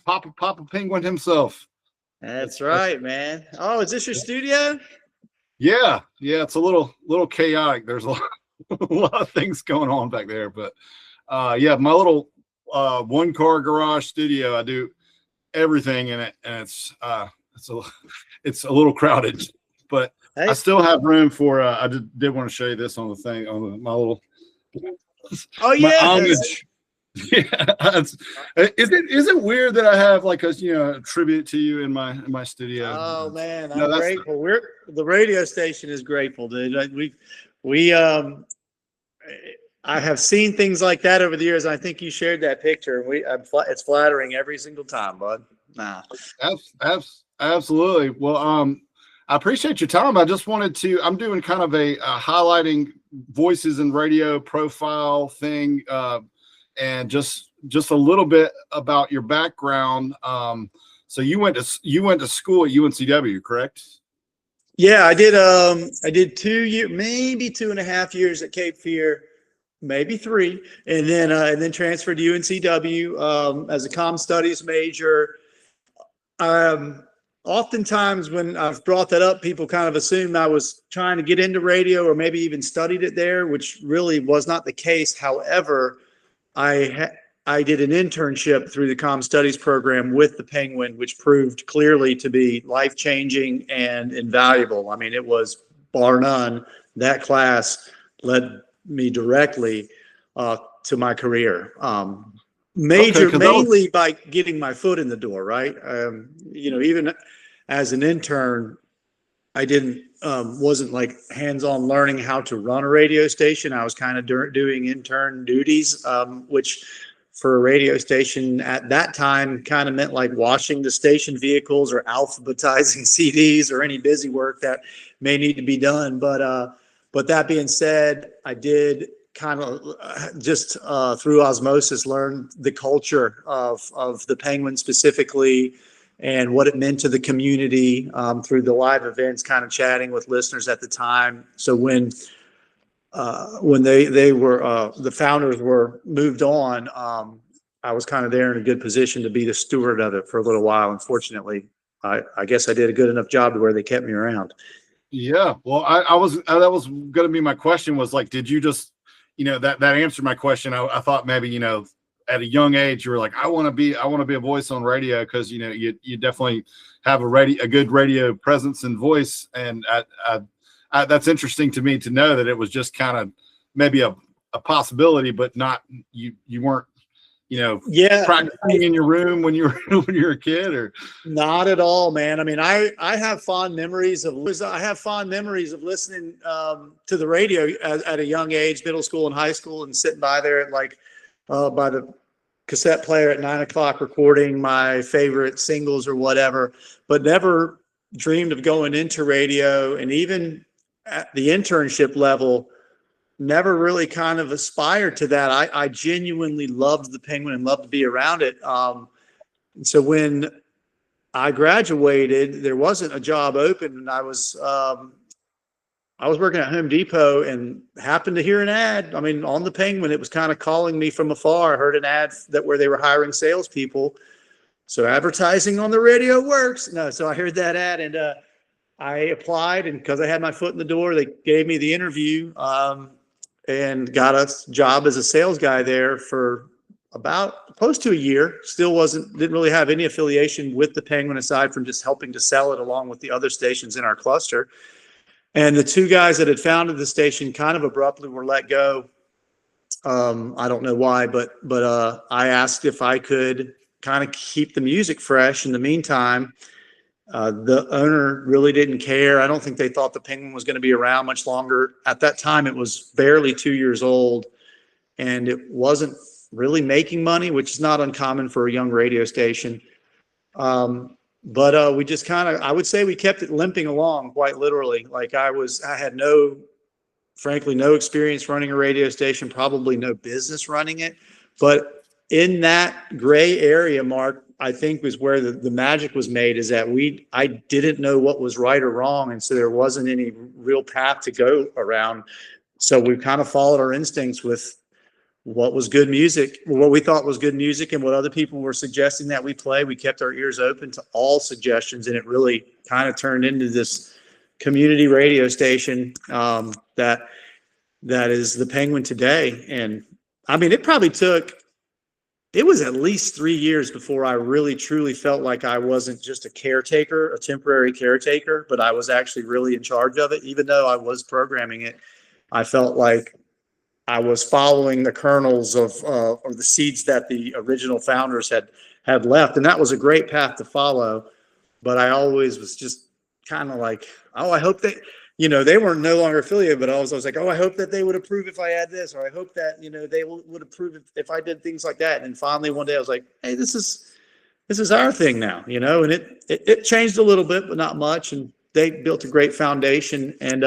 Papa Penguin himself. That's right, man. Oh, is this your studio? Yeah, it's a little chaotic. There's a a lot of things going on back there, but yeah, my little one car garage studio. I do everything in it, and it's a it's a little crowded, but I Hey. still have room for. I did want to show you this on the thing on my little Oh my yeah. homage. Yeah, is it weird that I have like a tribute to you in my studio? Oh man, No, I'm grateful. The radio station is grateful, dude. We I have seen things like that over the years. I think you shared that picture. It's flattering every single time, bud. Nah. Absolutely. Well, I appreciate your time. I just wanted to. I'm doing kind of a highlighting voices and radio profile thing, and just a little bit about your background. So you went to school at UNCW, correct? Yeah, I did. I did 2 years, maybe 2.5 years at Cape Fear, maybe three, and then transferred to UNCW as a comm studies major. Oftentimes when I've brought that up, people kind of assume I was trying to get into radio or maybe even studied it there, which really was not the case. However, I did an internship through the comm studies program with the Penguin, which proved clearly to be life-changing and invaluable. I mean, it was bar none. That class led me directly to my career. Mainly by getting my foot in the door, right? Even as an intern, I wasn't like hands-on learning how to run a radio station. I was kind of doing intern duties, which for a radio station at that time kind of meant like washing the station vehicles or alphabetizing CDs or any busy work that may need to be done. But that being said, I did kind of just through osmosis learn the culture of the Penguin specifically and what it meant to the community through the live events, kind of chatting with listeners at the time. So when they were the founders were moved on, I was kind of there in a good position to be the steward of it for a little while. Unfortunately, I guess I did a good enough job to where they kept me around. Yeah, well, I was that was going to be my question. Was like, did you just that answered my question. I thought maybe at a young age you were like, I want to be a voice on radio because you definitely have a good radio presence and voice, and that's interesting to me to know that it was just kind of maybe a possibility, but not you weren't practicing in your room when you were a kid, or not at all, man. I mean, I have fond memories of listening to the radio at a young age, middle school and high school, and sitting by there at by the cassette player at 9 o'clock recording my favorite singles or whatever, but never dreamed of going into radio. And even at the internship level, never really kind of aspired to that. I genuinely loved the Penguin and loved to be around it. So when I graduated, there wasn't a job open, and I was working at Home Depot and happened to hear an ad. I mean, on the Penguin, it was kind of calling me from afar. I heard an ad where they were hiring salespeople. So advertising on the radio works. No, so I heard that ad and I applied, and because I had my foot in the door, they gave me the interview and got a job as a sales guy there for about close to a year. Still didn't really have any affiliation with the Penguin aside from just helping to sell it along with the other stations in our cluster. And the two guys that had founded the station kind of abruptly were let go. I don't know why, but I asked if I could kind of keep the music fresh in the meantime. The owner really didn't care. I don't think they thought the Penguin was going to be around much longer. At that time, it was barely 2 years old, and it wasn't really making money, which is not uncommon for a young radio station. But we just I would say we kept it limping along quite literally. Like I had frankly, no experience running a radio station, probably no business running it. But in that gray area, Mark, I think was where the magic was made, is that I didn't know what was right or wrong. And so there wasn't any real path to go around. So we kind of followed our instincts with what was good music, what we thought was good music, and what other people were suggesting that we play. We kept our ears open to all suggestions, and it really kind of turned into this community radio station that is the Penguin today. And I mean, it was at least 3 years before I really truly felt like I wasn't just a caretaker, a temporary caretaker, but I was actually really in charge of it. Even though I was programming it, I felt like I was following the kernels of or the seeds that the original founders had left, and that was a great path to follow. But I always was just kind of like, oh, I hope they were no longer affiliated, but I was like, oh, I hope that they would approve if I had this, or I hope that they would approve if I did things like that. And finally, one day I was like, hey, this is our thing now, and it changed a little bit, but not much. And they built a great foundation, and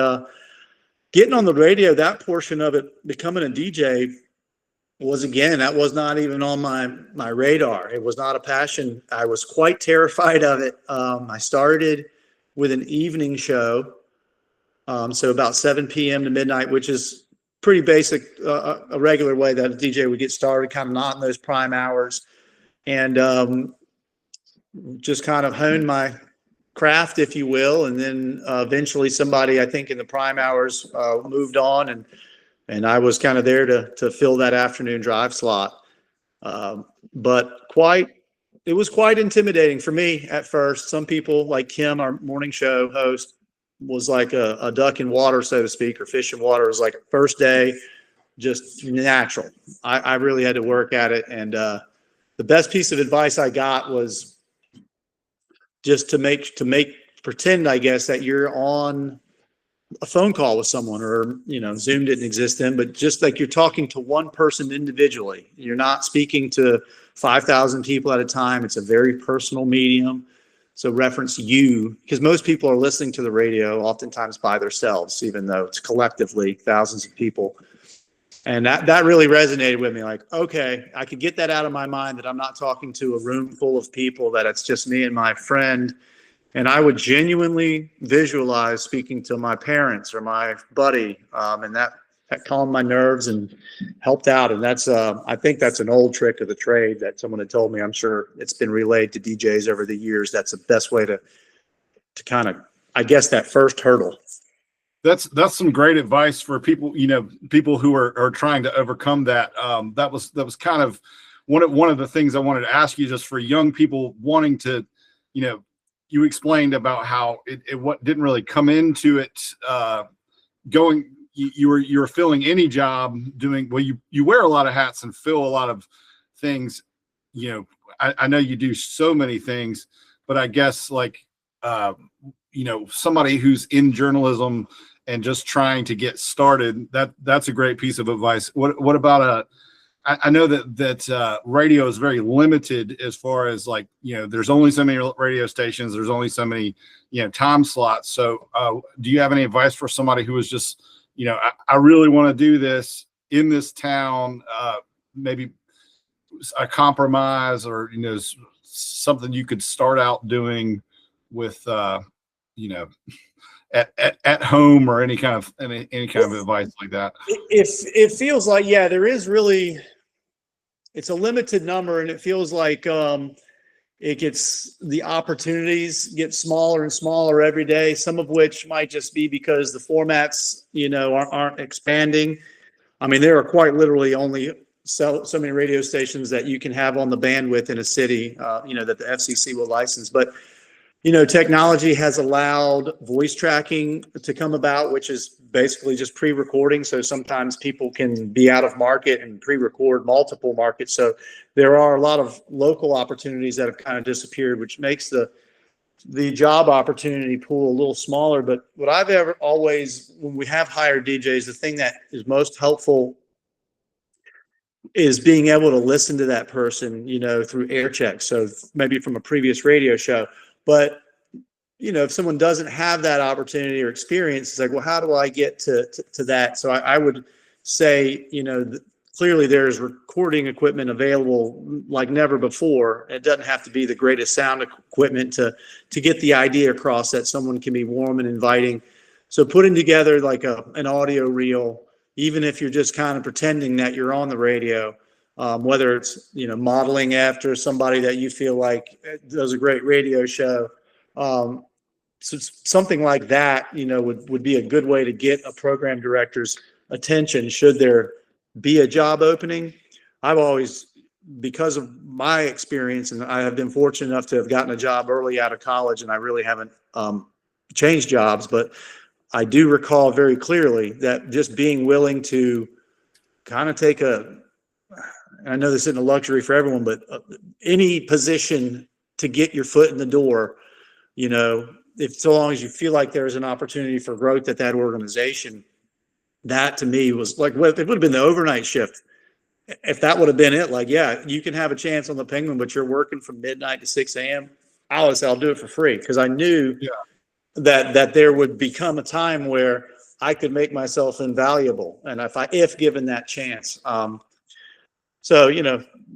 getting on the radio, that portion of it, becoming a DJ, that was not even on my radar. It was not a passion. I was quite terrified of it. I started with an evening show, so about 7 p.m. to midnight, which is pretty basic, a regular way that a DJ would get started, kind of not in those prime hours, and just kind of honed my craft, if you will. And then eventually somebody, I think in the prime hours, moved on, and I was kind of there to fill that afternoon drive slot. But it was quite intimidating for me at first. Some people, like Kim, our morning show host, was like a duck in water, so to speak, or fish in water. It was like first day, just natural. I really had to work at it. And the best piece of advice I got was just to pretend, I guess, that you're on a phone call with someone, or Zoom didn't exist then, but just like you're talking to one person individually. You're not speaking to 5,000 people at a time. It's a very personal medium. So reference you, because most people are listening to the radio oftentimes by themselves, even though it's collectively thousands of people. And that really resonated with me. Like, okay, I could get that out of my mind, that I'm not talking to a room full of people, that it's just me and my friend. And I would genuinely visualize speaking to my parents or my buddy, and that calmed my nerves and helped out. And that's I think that's an old trick of the trade that someone had told me. I'm sure it's been relayed to DJs over the years. That's the best way to kind of, I guess, that first hurdle. That's some great advice for people, people who are trying to overcome that. That was kind of one of the things I wanted to ask you, just for young people wanting to, you explained about how it what didn't really come into it, going, you were filling any job, doing, well, you wear a lot of hats and fill a lot of things. I know you do so many things, but I guess like, somebody who's in journalism and just trying to get started, that's a great piece of advice. What about I know that radio is very limited as far as like, there's only so many radio stations, there's only so many, time slots. So do you have any advice for somebody who is just, I really want to do this in this town, maybe a compromise, or, something you could start out doing with, at home, or any kind of advice like that? It feels like, yeah, there is really, it's a limited number, and it feels like the opportunities get smaller and smaller every day. Some of which might just be because the formats, aren't expanding. I mean, there are quite literally only so many radio stations that you can have on the bandwidth in a city, that the FCC will license. But technology has allowed voice tracking to come about, which is basically just pre-recording. So sometimes people can be out of market and pre-record multiple markets. So there are a lot of local opportunities that have kind of disappeared, which makes the job opportunity pool a little smaller. But what I've always, when we have hired DJs, the thing that is most helpful is being able to listen to that person, through air checks. So maybe from a previous radio show. But, if someone doesn't have that opportunity or experience, it's like, well, how do I get to that? So I would say, clearly there's recording equipment available like never before. It doesn't have to be the greatest sound equipment to get the idea across that someone can be warm and inviting. So putting together like an audio reel even if you're just kind of pretending that you're on the radio, whether it's, modeling after somebody that you feel like does a great radio show. So something like that, would be a good way to get a program director's attention should there be a job opening. I've always, because of my experience, and I have been fortunate enough to have gotten a job early out of college, and I really haven't changed jobs, but I do recall very clearly that just being willing to kind of take I know this isn't a luxury for everyone, but any position to get your foot in the door, if so long as you feel like there's an opportunity for growth at that organization, that to me was like, well, it would have been the overnight shift. If that would have been it, like, yeah, you can have a chance on the Penguin, but you're working from midnight to 6 a.m. I would say I'll do it for free, because I knew that there would become a time where I could make myself invaluable, and if given that chance. So,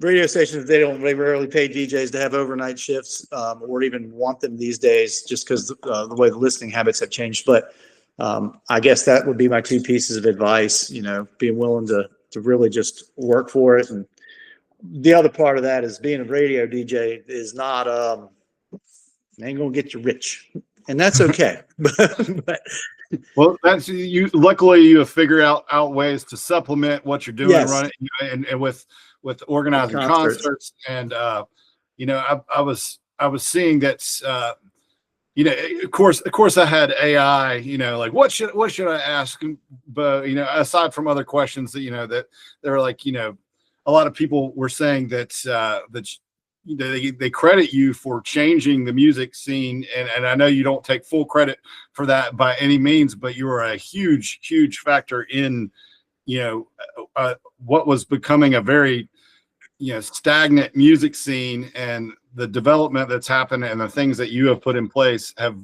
radio stations, they rarely pay DJs to have overnight shifts, or even want them these days, just because the way the listening habits have changed. But I guess that would be my two pieces of advice, being willing to really just work for it. And the other part of that is being a radio DJ is not, ain't going to get you rich. And that's okay. but Well, that's you. Luckily, you have figured out ways to supplement what you're doing, running, and with organizing concerts. And I was seeing that. Of course, I had AI. Like what should I ask? But aside from other questions that they were like, a lot of people were saying that they credit you for changing the music scene, and I know you don't take full credit for that by any means, but you were a huge factor in what was becoming a very stagnant music scene, and the development that's happened and the things that you have put in place have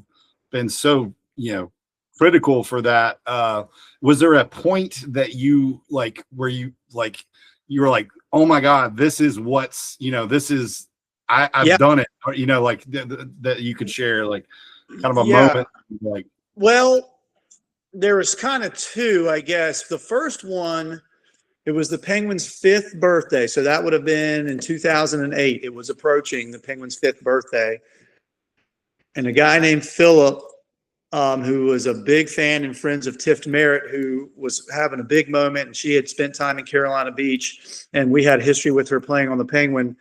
been so critical for that. Was there a point that you like where you were like, oh my God, this is what's this is I've done it, or, like that you could share, like kind of a moment, like. Well, there was kind of two, I guess. The first one, it was the Penguins' 5th birthday, so that would have been in 2008. It was approaching the Penguins' 5th birthday, and a guy named Philip, who was a big fan and friends of Tiff Merritt, who was having a big moment, and she had spent time in Carolina Beach, and we had history with her playing on the Penguin.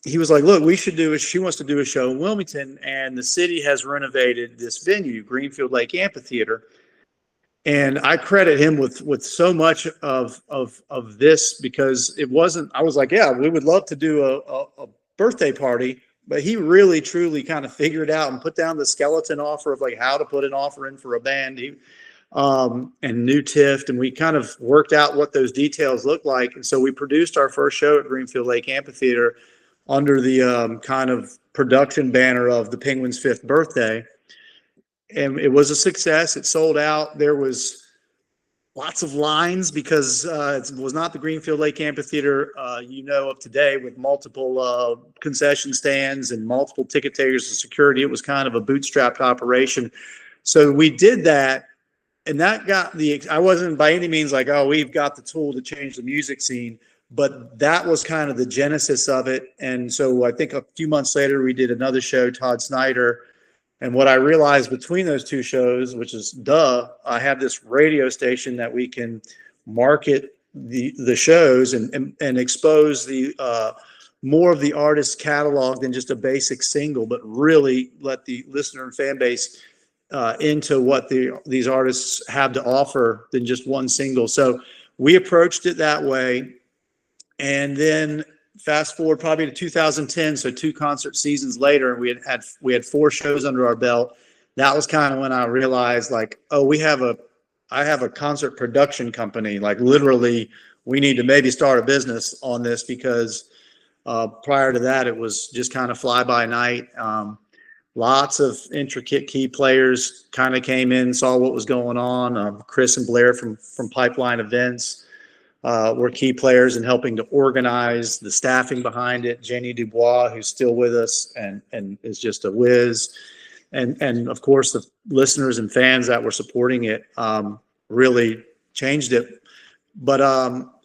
He was like, look, she wants to do a show in Wilmington, and the city has renovated this venue, Greenfield Lake Amphitheater. And I credit him with so much of this, because it wasn't, I was like, yeah, we would love to do a birthday party, but he really truly kind of figured out and put down the skeleton offer of like how to put an offer in for a band. And knew Tiff, and we kind of worked out what those details looked like. And so we produced our first show at Greenfield Lake Amphitheater under the kind of production banner of the Penguins' 5th birthday. And it was a success. It sold out. There was lots of lines because it was not the Greenfield Lake Amphitheater of today, with multiple concession stands and multiple ticket takers and security. It was kind of a bootstrapped operation. So we did that, and that got I wasn't by any means like, oh, we've got the tool to change the music scene, but that was kind of the genesis of it. And so I think a few months later, we did another show, Todd Snyder. And what I realized between those two shows, which is, I have this radio station that we can market the shows and expose the more of the artist's catalog than just a basic single, but really let the listener and fan base into what these artists have to offer than just one single. So we approached it that way. And then fast forward probably to 2010, so 2 concert seasons later, and we had 4 shows under our belt. That was kind of when I realized, like, oh, I have a concert production company. Like, literally, we need to maybe start a business on this, because prior to that, it was just kind of fly by night. Lots of intricate key players kind of came in, saw what was going on. Chris and Blair from Pipeline Events were key players in helping to organize the staffing behind it. Jenny Dubois, who's still with us and is just a whiz. And of course, the listeners and fans that were supporting it really changed it. But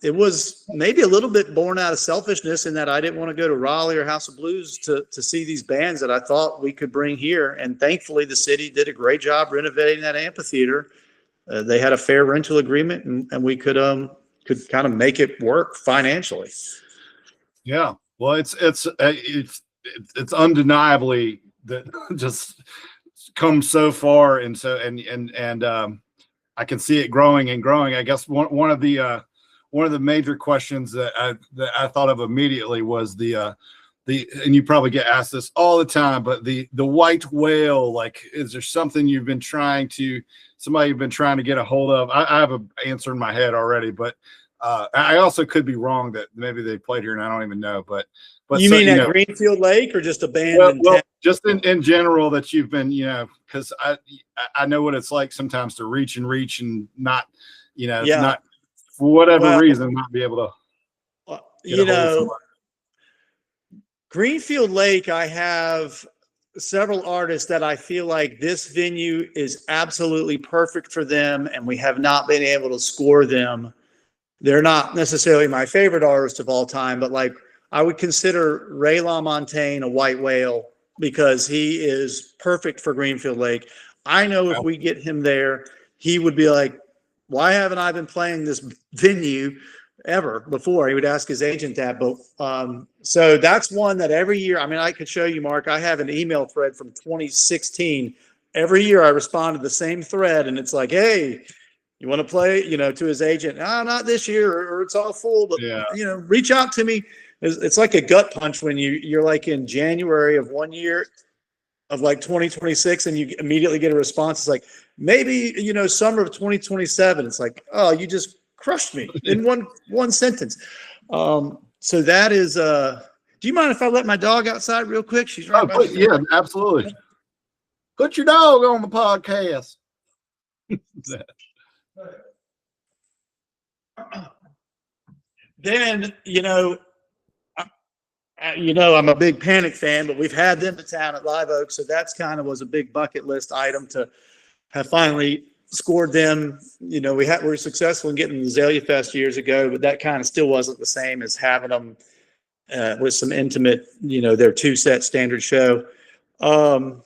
it was maybe a little bit born out of selfishness in that I didn't want to go to Raleigh or House of Blues to see these bands that I thought we could bring here. And thankfully, the city did a great job renovating that amphitheater. They had a fair rental agreement, and we could kind of make it work financially. Yeah, well, it's undeniably that just come so far, and so and I can see it growing and growing. I guess one of the major questions that I thought of immediately was the and you probably get asked this all the time, but the white whale. Like, is there something you've been trying to get a hold of? I have an answer in my head already, but I also could be wrong that maybe they played here and I don't even know. But you mean at Greenfield Lake or just a band? Well, just in general that you've been, because I know what it's like sometimes to reach and not, not for whatever reason not be able to. Greenfield Lake, I have several artists that I feel like this venue is absolutely perfect for them, and we have not been able to score them. They're not necessarily my favorite artist of all time, but like I would consider Ray LaMontagne a white whale because he is perfect for Greenfield Lake. I know if we get him there, he would be like, why haven't I been playing this venue ever before? He would ask his agent that. But so that's one that every year, I mean, I could show you, Mark, I have an email thread from 2016. Every year I respond to the same thread, and it's like, hey, you want to play, to his agent? No, not this year, or it's all full, but reach out to me. It's like a gut punch when you're like in January of one year of like 2026 and you immediately get a response. It's like, maybe, summer of 2027. It's like, oh, you just crushed me in one sentence. So that is, do you mind if I let my dog outside real quick? She's right by the door. Yeah, absolutely. Put your dog on the podcast. Then, I'm a big Panic fan, but we've had them to town at Live Oak, so that's kind of was a big bucket list item to have finally scored them. We were successful in getting the Azalea Fest years ago, but that kind of still wasn't the same as having them with some intimate, their 2-set standard show. So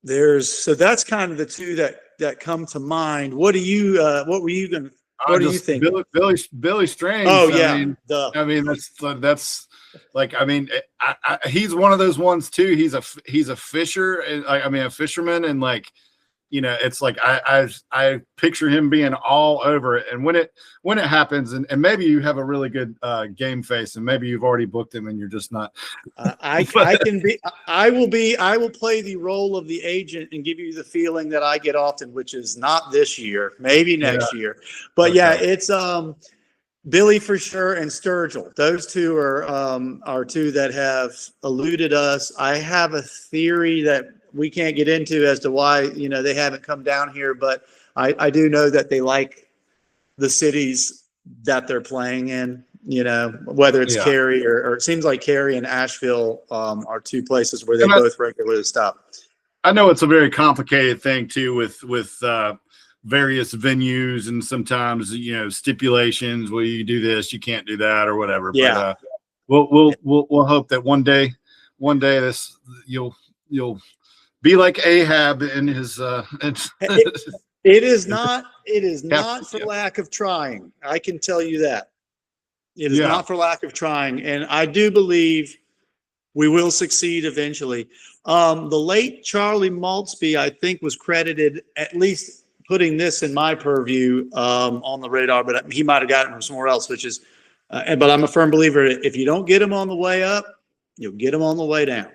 that's kind of the two that come to mind. What were you going? What do you think? Billy Strange. Oh yeah. I mean that's like, I mean, he's one of those ones too. He's a fisher. A fisherman, and like, it's like I picture him being all over it. And when it happens, and maybe you have a really good game face, and maybe you've already booked him, and you're just not. I will play the role of the agent and give you the feeling that I get often, which is not this year, maybe next year. But okay. It's Billy for sure and Sturgill. Those two are two that have eluded us. I have a theory that we can't get into as to why, they haven't come down here, but I do know that they like the cities that they're playing in, whether it's Cary or it seems like Cary and Asheville are two places where they both regularly stop. I know it's a very complicated thing too with various venues and sometimes, stipulations. Well, you do this, you can't do that or whatever. Yeah. But we'll hope that one day this you'll be like Ahab in his. It is not for lack of trying. I can tell you that. It is not for lack of trying, and I do believe we will succeed eventually. The late Charlie Maltzby, I think, was credited at least putting this in my purview on the radar, but he might have gotten it from somewhere else. Which is, but I'm a firm believer. If you don't get him on the way up, you'll get him on the way down.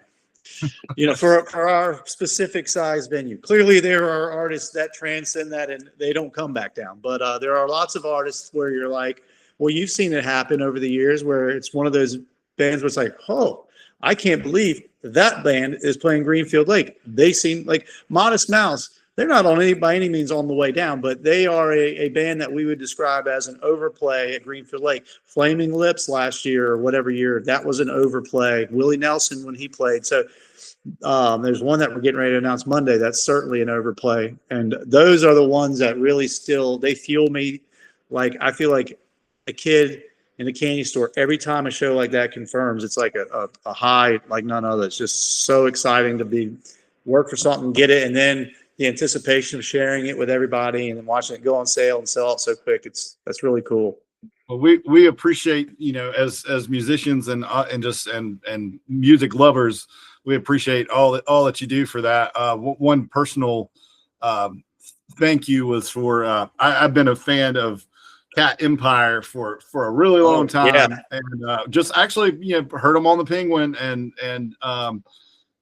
For our specific size venue. Clearly there are artists that transcend that and they don't come back down. But there are lots of artists where you're like, well, you've seen it happen over the years where it's one of those bands where it's like, oh, I can't believe that band is playing Greenfield Lake. They seem like Modest Mouse. they're not by any means on the way down, but they are a band that we would describe as an overplay at Greenfield Lake. Flaming Lips last year or whatever year, that was an overplay. Willie Nelson when he played. So there's one that we're getting ready to announce Monday. That's certainly an overplay. And those are the ones that really they fuel me. Like I feel like a kid in a candy store every time a show like that confirms. It's like a high like none other. It's just so exciting to work for something, get it, and then the anticipation of sharing it with everybody and then watching it go on sale and sell out so quick. That's really cool. Well, we appreciate, as musicians and music lovers, we appreciate all that you do for that. One personal thank you was for I've been a fan of Cat Empire for a really long time, and just actually heard them on the Penguin and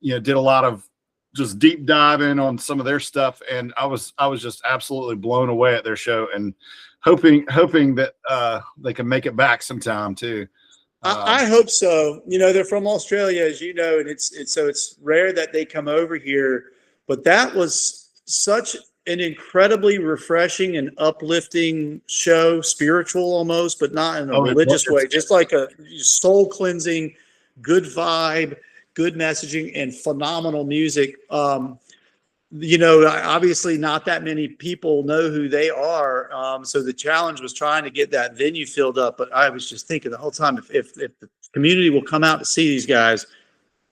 did a lot of just deep diving on some of their stuff, and I was just absolutely blown away at their show and hoping that they can make it back sometime too. I hope so. They're from Australia, as you know, and it's rare that they come over here. But that was such an incredibly refreshing and uplifting show, spiritual almost, but not in a religious way. Just like a soul cleansing, good vibe, good messaging, and phenomenal music. Obviously not that many people know who they are. So the challenge was trying to get that venue filled up. But I was just thinking the whole time, if the community will come out to see these guys,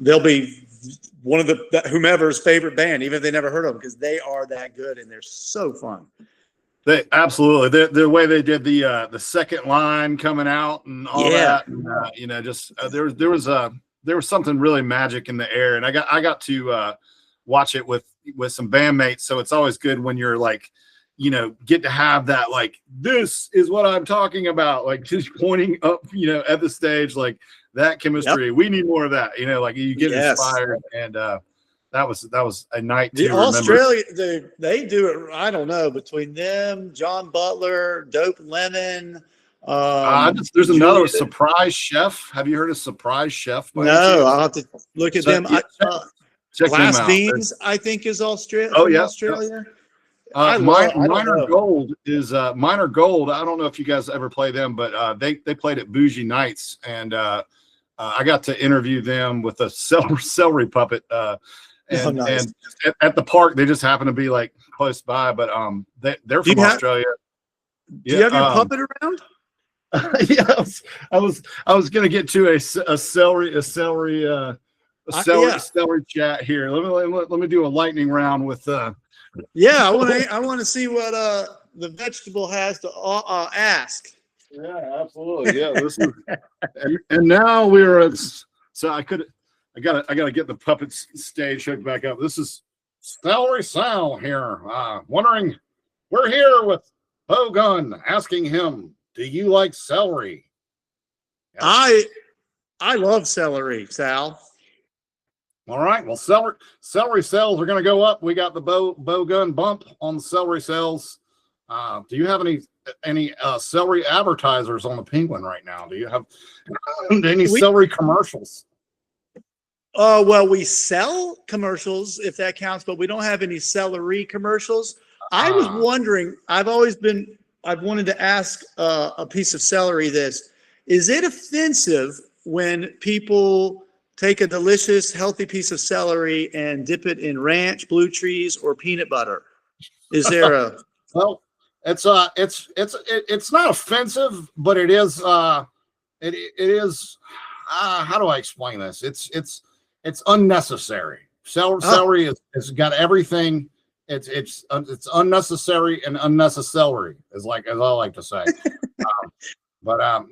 they'll be one of whomever's favorite band, even if they never heard of them, because they are that good and they're so fun. They absolutely the way they did the second line coming out and all that, and, there was something really magic in the air, and I got to watch it with some bandmates. So it's always good when you're like, get to have that, like, this is what I'm talking about, like just pointing up, at the stage, like that chemistry. Yep. We need more of that, like you get inspired, and that was a night to remember. Australia, they do it. I don't know, between them, John Butler, Dope Lemon. There's another Surprise Chef. Have you heard of Surprise Chef? No, I'll have to look at them. Check Glass them out. Beans, I think, is Australia. Oh yeah, Australia. Minor Gold is Minor Gold. I don't know if you guys ever play them, but they played at Bougie Nights, and I got to interview them with a celery puppet. And at the park, they just happen to be like close by, but they're from Australia. Do you have your puppet around? Yes, I was gonna get to a celery chat here. Let me do a lightning round with I want to see what the vegetable has to ask. Yeah, absolutely. Yeah, this is and now we're at, so I gotta get the puppet stage hooked back up. This is Celery Sal here. Wondering, we're here with Beau Gunn, asking him, do you like celery? Yes. I love celery, Sal. All right. Well, celery sales are going to go up. We got the Beau Gunn bump on the celery sales. Do you have any celery advertisers on the Penguin right now? Do you have any celery commercials? Well, we sell commercials, if that counts, but we don't have any celery commercials. I was wondering, I've wanted to ask a piece of celery this. Is it offensive when people take a delicious, healthy piece of celery and dip it in ranch, blue cheese, or peanut butter? Is there a... Well, it's not offensive, but it is, it is, how do I explain this? It's unnecessary. Celery has got everything. It's unnecessary and unnecessary, as I like to say.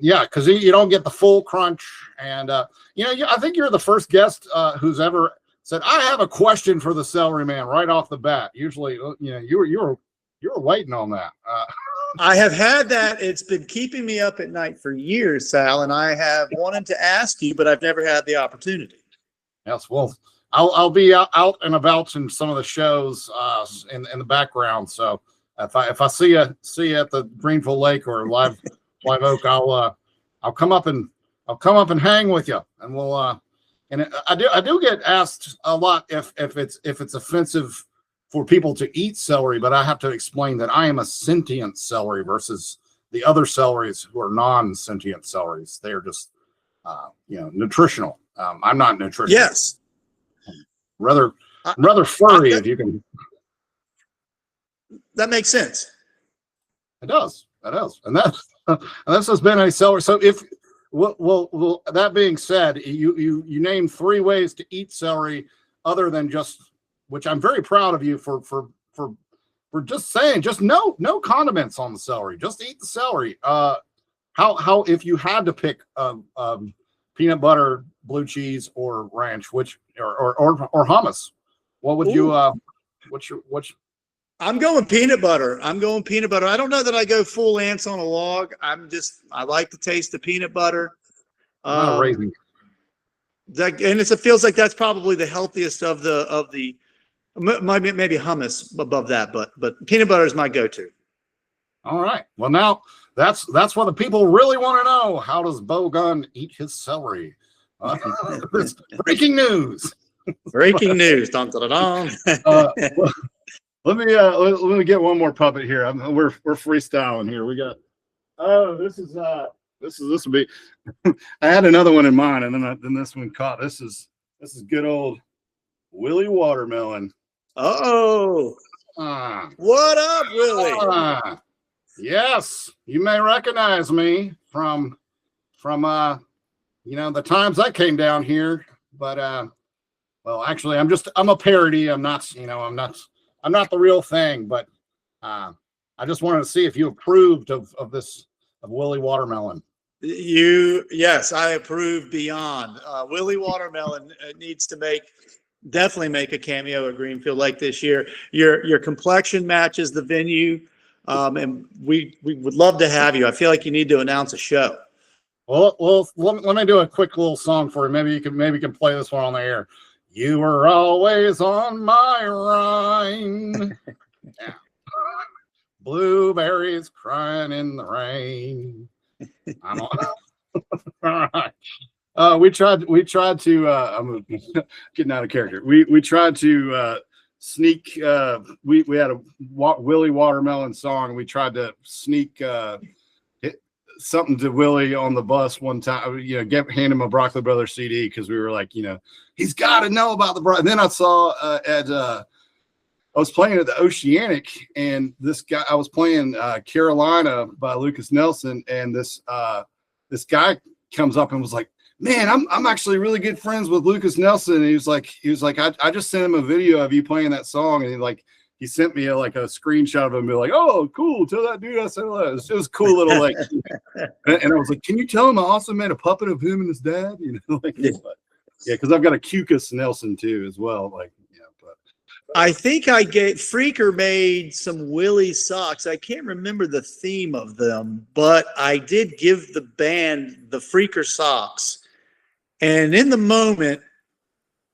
Yeah, because you don't get the full crunch, and I think you're the first guest who's ever said, I have a question for the celery man right off the bat. Usually, you were waiting on that. I have had that. It's been keeping me up at night for years, Sal, and I have wanted to ask you, but I've never had the opportunity. Yes, well, I'll be out and about in some of the shows in the background. So if I see you at the Greenville Lake or Live Oak, I'll come up and hang with you, and we'll and I do get asked a lot if it's offensive for people to eat celery, but I have to explain that I am a sentient celery versus the other celeries who are non-sentient celeries. They are just, nutritional. I'm not nutritional. Yes. Rather furry, if you can. That makes sense. It does. And this has been a celery. So well, that being said, you name 3 ways to eat celery other than just, which I'm very proud of you for just saying, just no condiments on the celery, just eat the celery. How if you had to pick peanut butter, blue cheese, or ranch, which or hummus, what would you what's I'm going peanut butter. I don't know that I go full ants on a log. I like the taste of peanut butter. not a raisin. And it feels like that's probably the healthiest of the maybe hummus above that, but peanut butter is my go-to. All right. Well, now that's what the people really want to know. How does Beau Gunn eat his celery? It's breaking news. Breaking news. Dun, dun, dun, dun. Well, let me get one more puppet here. We're freestyling here. We got. Oh, this will be. I had another one in mind, and then this one caught. This is good old Willie Watermelon. Oh, what up, Willie? Yes, you may recognize me from the times I came down here. But well, actually, I'm a parody. I'm not the real thing. But I just wanted to see if you approved of Willie Watermelon. Yes, I approve beyond. Willie Watermelon needs to definitely make a cameo at Greenfield Lake this year. Your complexion matches the venue, and we would love to have you. I feel like you need to announce a show. Well, let me do a quick little song for you. Maybe you can play this one on the air. You were always on my mind. Yeah. Blueberries crying in the rain. I'm on. All right. We tried to I'm getting out of character. We tried to sneak we had a Willie Watermelon song, and we tried to sneak something to Willie on the bus one time, hand him a Broccoli Brothers CD, because we were like, he's got to know about the and then I saw I was playing at the Oceanic, and this guy, I was playing Carolina by Lucas Nelson, and this guy comes up and was like, man, I'm actually really good friends with Lucas Nelson. And he was like, I just sent him a video of you playing that song, and he sent me a screenshot of him, and be like, oh, cool, tell that dude I said hello. It was a cool little and I was like, can you tell him I also made a puppet of him and his dad? Yeah, because I've got a Cucus Nelson too as well. But I think Freaker made some Willie socks. I can't remember the theme of them, but I did give the band the Freaker socks. And in the moment,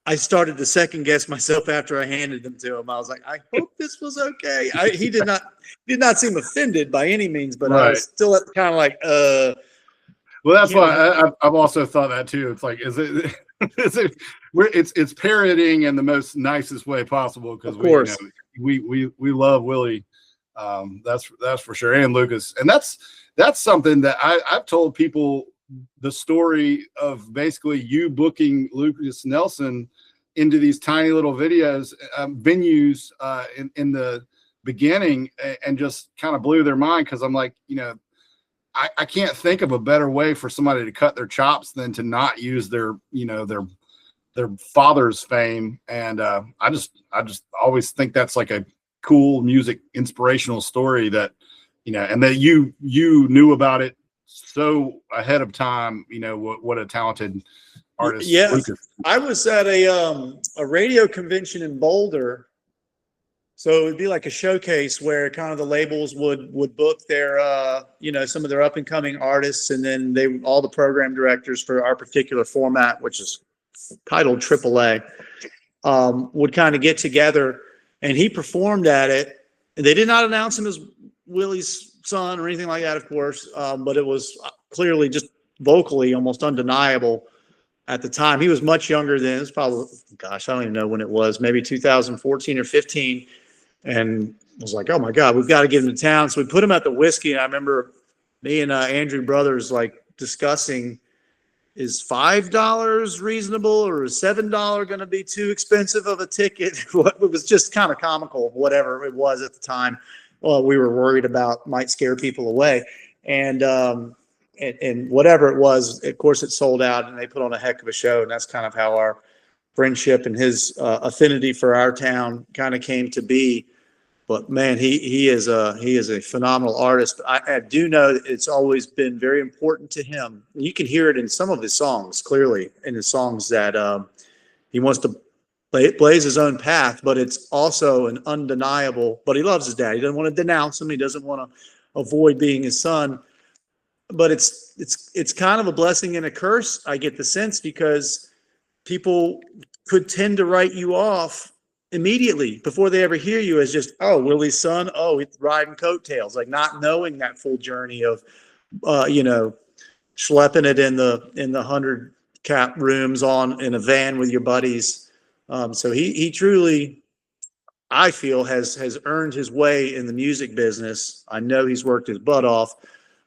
I started to second guess myself after I handed them to him. I was like, I hope this was okay. He did not seem offended by any means, but right. I was still kind of like, Well, that's why I've also thought that too. It's like, it's parroting in the most nicest way possible, because we love Willie. That's for sure, and Lucas, and that's something that I've told people, the story of basically you booking Lucas Nelson into these tiny little venues in the beginning, and just kind of blew their mind, because I'm like, I can't think of a better way for somebody to cut their chops than to not use their father's fame. And I just always think that's like a cool music inspirational story that, and that you knew about it so ahead of time, what a talented artist. Yeah. I was at a radio convention in Boulder. So it would be like a showcase where kind of the labels would book their, some of their up and coming artists, and then all the program directors for our particular format, which is titled AAA, would kind of get together, and he performed at it. And they did not announce him as Willie's son or anything like that, of course, but it was clearly just vocally almost undeniable at the time. He was much younger then. It was probably, I don't even know when it was, maybe 2014 or 15. and was like, oh my God, we've got to get him to town. So we put him at the Whiskey. And I remember me and Andrew Brothers like discussing, is $5 reasonable or is $7 going to be too expensive of a ticket? It was just kind of comical, whatever it was at the time. Well, we were worried about might scare people away. And whatever it was, of course, it sold out and they put on a heck of a show. And that's kind of how our friendship and his affinity for our town kind of came to be. But man, he is a phenomenal artist. I do know that it's always been very important to him. You can hear it in some of his songs, clearly in his songs, that he wants to blaze his own path. But it's also an undeniable. But he loves his dad. He doesn't want to denounce him. He doesn't want to avoid being his son. But it's kind of a blessing and a curse, I get the sense, because people could tend to write you off immediately before they ever hear you as just, oh, Willie's son, oh, he's riding coattails, like not knowing that full journey of schlepping it in the 100 cap rooms in a van with your buddies. So he truly, I feel, has earned his way in the music business. I know he's worked his butt off.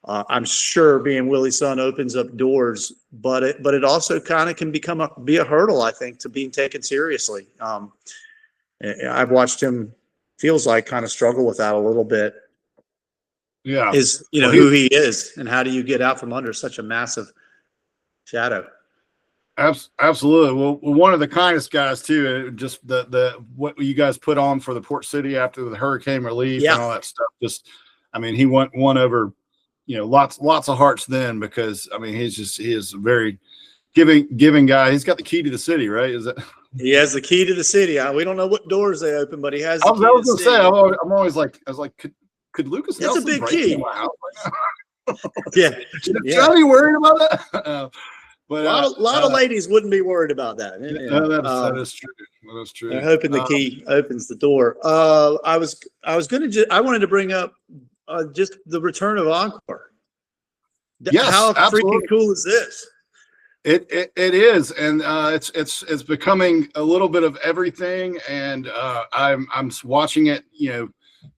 I'm sure being Willie's son opens up doors, but it also kind of can be a hurdle, I think, to being taken seriously. I've watched him, feels like, kind of struggle with that a little bit. Yeah. Who he is and how do you get out from under such a massive shadow? Absolutely. Well, one of the kindest guys too, just the what you guys put on for the Port City after the hurricane relief and all that stuff. Just, I mean, he won over, lots of hearts then, because I mean, he is a very giving guy. He's got the key to the city, right? Is it? He has the key to the city. We don't know what doors they open, but he has. I was going to say, I'm always like, could Lucas Nelson big break key. into my house right now? Yeah. Should I be worried about that? But a lot of ladies wouldn't be worried about that. That is true. That is true. They're hoping the key opens the door. I wanted to bring up just the return of Encore. Yes, how absolutely. Freaking cool is this? It is, and it's becoming a little bit of everything, and I'm watching it,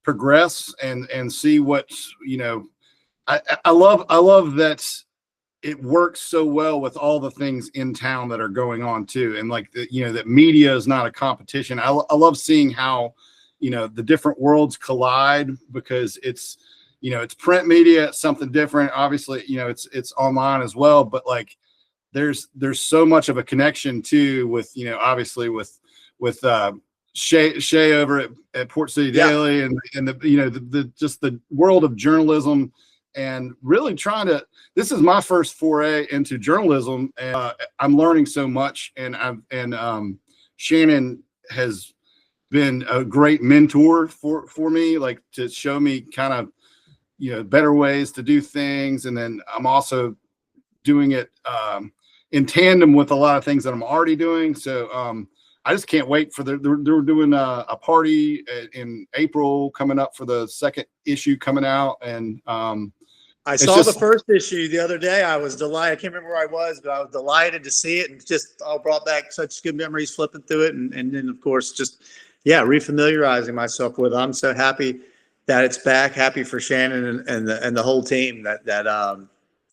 progress and see what I love that it works so well with all the things in town that are going on too, and like that media is not a competition. I love seeing how the different worlds collide, because it's print media, it's something different. Obviously, it's online as well, but like there's so much of a connection too with obviously with Shay over at Port City Daily, and the just the world of journalism, and really trying to. This is my first foray into journalism, and I'm learning so much. And Shannon has been a great mentor for me, like to show me kind of better ways to do things, and then I'm also doing it in tandem with a lot of things that I'm already doing. So I just can't wait for they're doing a party in April coming up for the second issue coming out. And I saw the first issue the other day. I was delighted. I can't remember where I was, but I was delighted to see it, and just brought back such good memories flipping through it. And then of course, just, refamiliarizing myself with it. I'm so happy that it's back. Happy for Shannon and the whole team that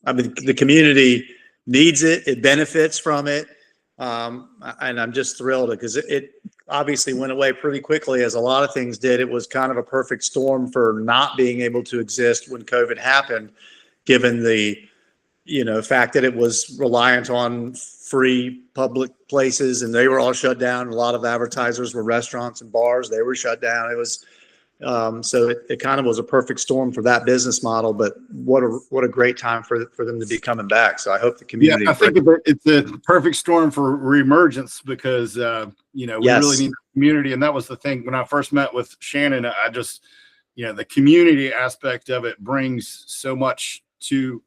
I mean, the community needs it. It benefits from it. And I'm just thrilled because it obviously went away pretty quickly, as a lot of things did. It was kind of a perfect storm for not being able to exist when COVID happened, given the, fact that it was reliant on free public places and they were all shut down. A lot of advertisers were restaurants and bars. They were shut down. It was, so it kind of was a perfect storm for that business model, but what a great time for them to be coming back. So I hope the community. Yeah, I think it's a perfect storm for reemergence, because we really need the community, and that was the thing when I first met with Shannon. I just the community aspect of it brings so much to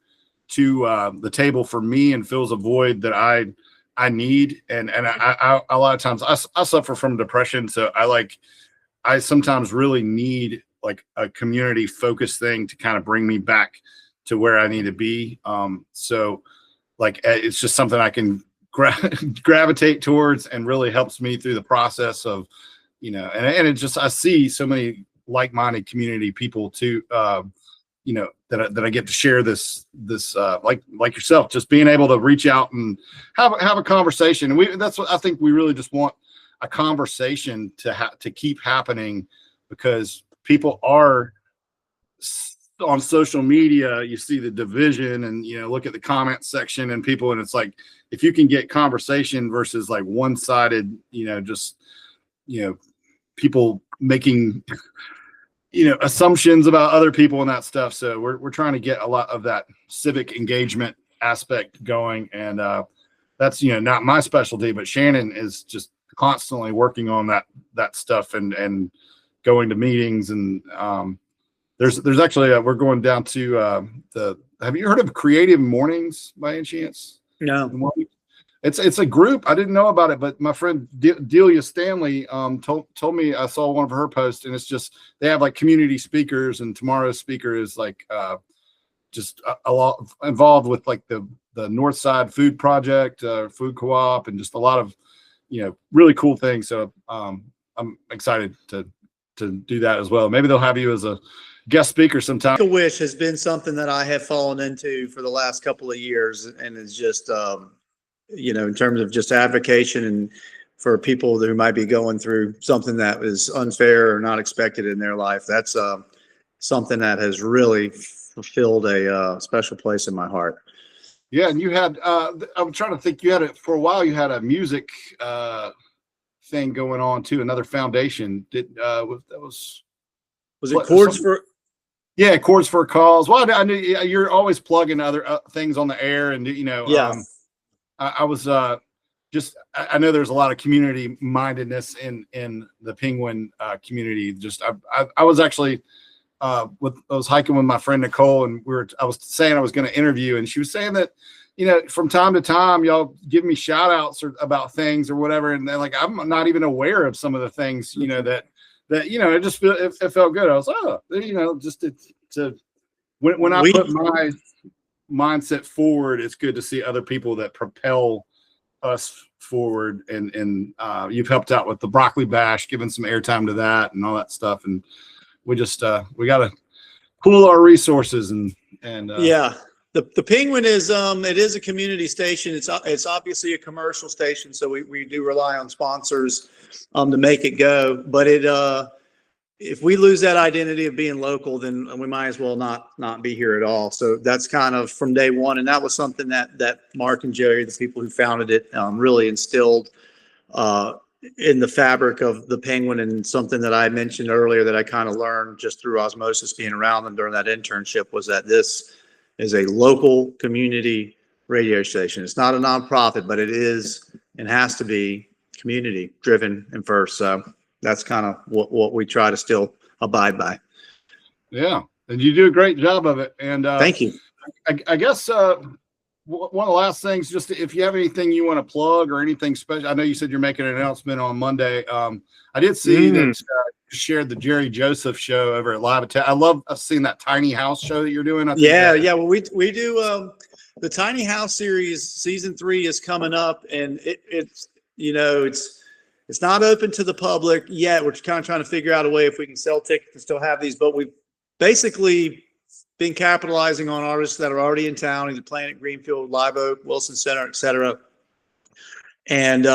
the table for me, and fills a void that I need, and I a lot of times I suffer from depression, so I sometimes really need like a community focused thing to kind of bring me back to where I need to be. So like, it's just something I can gravitate towards, and really helps me through the process of, and it just, I see so many like-minded community people too, that I get to share this like yourself, just being able to reach out and have a conversation. And that's what I think we really just want, a conversation to keep happening, because people are on social media. You see the division, and look at the comment section and people, and it's like, if you can get conversation versus like one-sided, just people making assumptions about other people and that stuff. So we're trying to get a lot of that civic engagement aspect going, and that's not my specialty, but Shannon is just constantly working on that stuff and going to meetings. And there's actually we're going down to have you heard of Creative Mornings by any chance? No. It's a group. I didn't know about it, but my friend Delia Stanley told me, I saw one of her posts, and it's just, they have like community speakers, and tomorrow's speaker is like just a lot involved with like the North Side Food Project, food co-op, and just a lot of really cool things. So I'm excited to do that as well. Maybe they'll have you as a guest speaker sometime. Make-A-Wish has been something that I have fallen into for the last couple of years, and it's just in terms of just advocation and for people who might be going through something that is unfair or not expected in their life. That's something that has really fulfilled a special place in my heart. Yeah, and you had I'm trying to think, you had it for a while. You had a music thing going on too, another foundation. Was it Chords for? Yeah, Chords for a Cause. Well, I knew you're always plugging other things on the air, and Yeah. I was I know there's a lot of community mindedness in the Penguin community. Just I was actually I was hiking with my friend Nicole, and I was saying I was going to interview, and she was saying that from time to time y'all give me shout outs about things or whatever, and then like I'm not even aware of some of the things that it just it felt good. I was just to when I put my mindset forward, it's good to see other people that propel us forward, and you've helped out with the broccoli bash, giving some airtime to that and all that stuff, and we just we got to pool our resources and yeah. The Penguin is it is a community station. It's obviously a commercial station, so we do rely on sponsors to make it go, but if we lose that identity of being local, then we might as well not be here at all. So that's kind of from day one. And that was something that Mark and Jerry, the people who founded it, really instilled in the fabric of the Penguin, and something that I mentioned earlier that I kind of learned just through osmosis being around them during that internship, was that this is a local community radio station. It's not a nonprofit, but it is and has to be community driven and first. So that's kind of what we try to still abide by. Yeah, and you do a great job of it. And thank you. I guess one of the last things, just if you have anything you want to plug or anything special. I know you said you're making an announcement on Monday. I did see that you shared the Jerry Joseph show over at Live Attack. I love seeing that tiny house show that you're doing. Yeah. Well, we do the Tiny House series. Season 3 is coming up, and it's not open to the public yet. We're kind of trying to figure out a way if we can sell tickets and still have these, but we've basically been capitalizing on artists that are already in town, either playing at Greenfield, Live Oak, Wilson Center, et cetera. And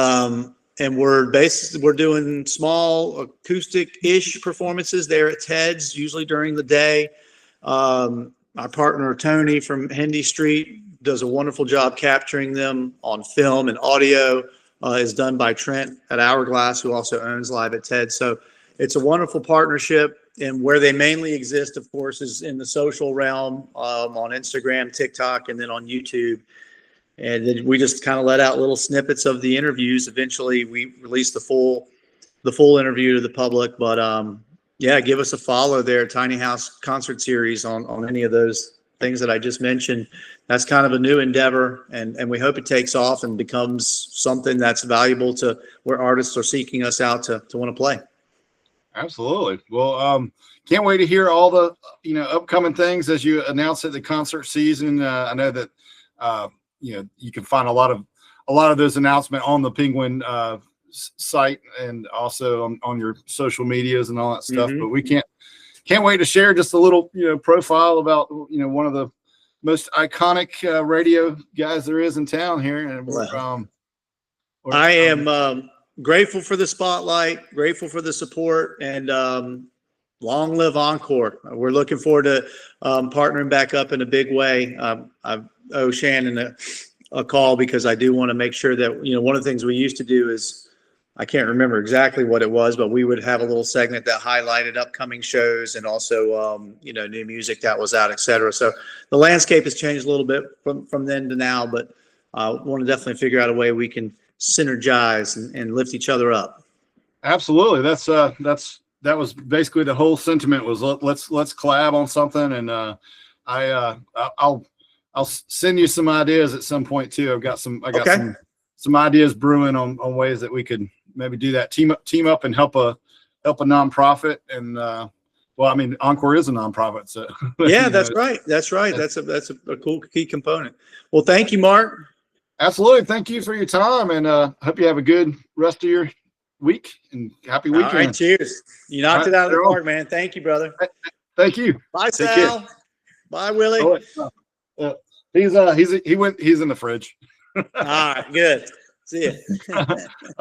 we're doing small acoustic-ish performances there at Ted's, usually during the day. Our partner Tony from Hendy Street does a wonderful job capturing them on film, and audio is done by Trent at Hourglass, who also owns Live at Ted. So it's a wonderful partnership, and where they mainly exist, of course, is in the social realm, on Instagram, TikTok, and then on YouTube. And then we just kind of let out little snippets of the interviews. Eventually we release the full interview to the public, but yeah, give us a follow there, Tiny House Concert Series, on any of those things that I just mentioned. That's kind of a new endeavor, and we hope it takes off and becomes something that's valuable to where artists are seeking us out to want to play. Absolutely. Well, can't wait to hear all the upcoming things as you announce it, the concert season. I know that you can find a lot of those announcements on the Penguin site and also on your social medias and all that stuff. Mhm. But we can't wait to share just a little, profile about, one of the most iconic radio guys there is in town here. And I am grateful for the spotlight, grateful for the support, and long live Encore. We're looking forward to partnering back up in a big way. I owe Shannon a call because I do want to make sure that, one of the things we used to do is, I can't remember exactly what it was, but we would have a little segment that highlighted upcoming shows and also, new music that was out, et cetera. So the landscape has changed a little bit from then to now, but I want to definitely figure out a way we can synergize and lift each other up. Absolutely. That was basically the whole sentiment was let's collab on something. And I'll send you some ideas at some point too. I got some ideas brewing on ways that we could maybe do that, team up and help a nonprofit. And Encore is a nonprofit. So yeah, that's right. That's right. That's a cool key component. Well, thank you, Mark. Absolutely. Thank you for your time, and hope you have a good rest of your week and happy weekend. All right, cheers. You knocked it out of the park, man. Thank you, brother. Thank you. Bye, Sal. Bye, Willie. He's in the fridge. All right, good. See ya.